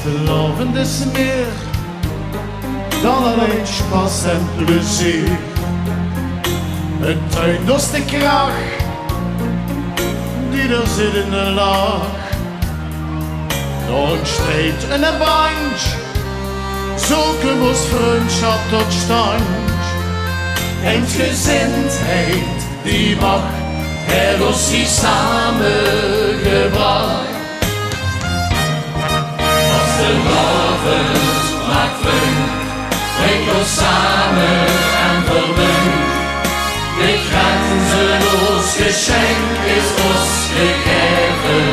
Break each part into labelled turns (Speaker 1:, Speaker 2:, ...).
Speaker 1: Vastelavond is meer dan alleen spas en plezier. Het tuindorst de kraag die er zit in de laag. Door een strijd en een bandje, zo komt ons vriendschap tot stand. Eensgezindheid die mag het ons hier samengebracht. Vastelavond maakt vriend, brengt ons samen en verbindt. Dit grenzeloos geschenk is ons gegeven.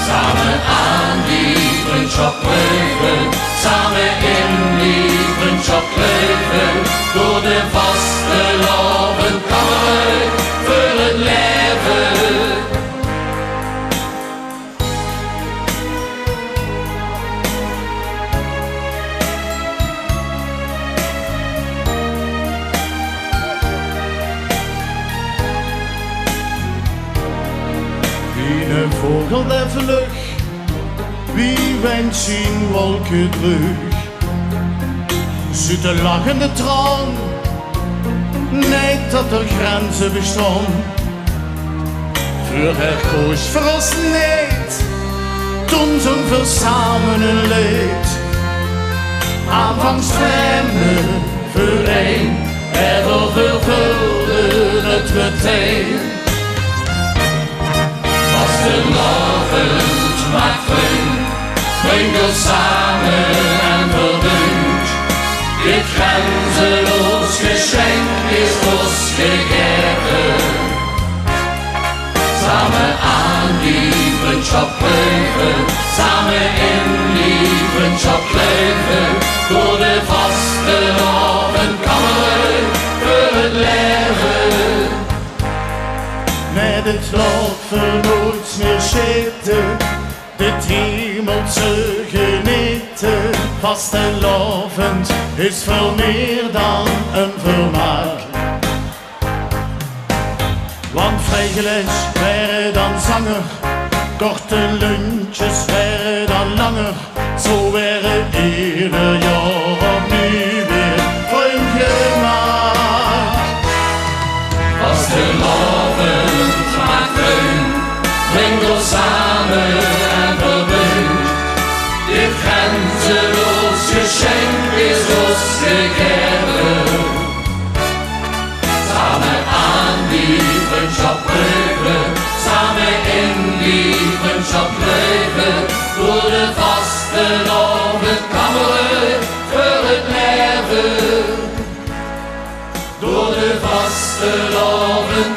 Speaker 1: Samen aan die vriendschap leven, samen in die vriendschap leven. Door de vastelavond kamer voor het leven. Een vogel der vlug, wie wenst zien wolken terug? Zit de lachende traan, niet dat er grenzen bestaan. Voor haar koos voor ons niet, toen zong voor samen een lied. Aanvangs vreemde voor een, er vervulde het meteen. Vastelavond maakt vriend, brengt ons samen en verbindt. Dit grenzeloos geschenk is ons gegeven. Samen aan die vriendschap leven, samen in die vriendschap leven. Door de vastelavond kamer voor het leven. Met het lot voor nooit meer zitten, dit hemelse genieten. Vastelavond is veel meer dan een vermaak. Want vrijgeles waren dan zanger, korte lunches waren dan langer. Zo waren ieder jaar opnieuw weer vreemd gemaakt. Vastelavond maakt vreemd, brengt ons samen en verbindt. Dit grenzeloos geschenk is ons gegeven. Samen aan die vriendschap leven, samen in die vriendschap leven. Door de vastelavond kamer voor het leven. Door de vastelavond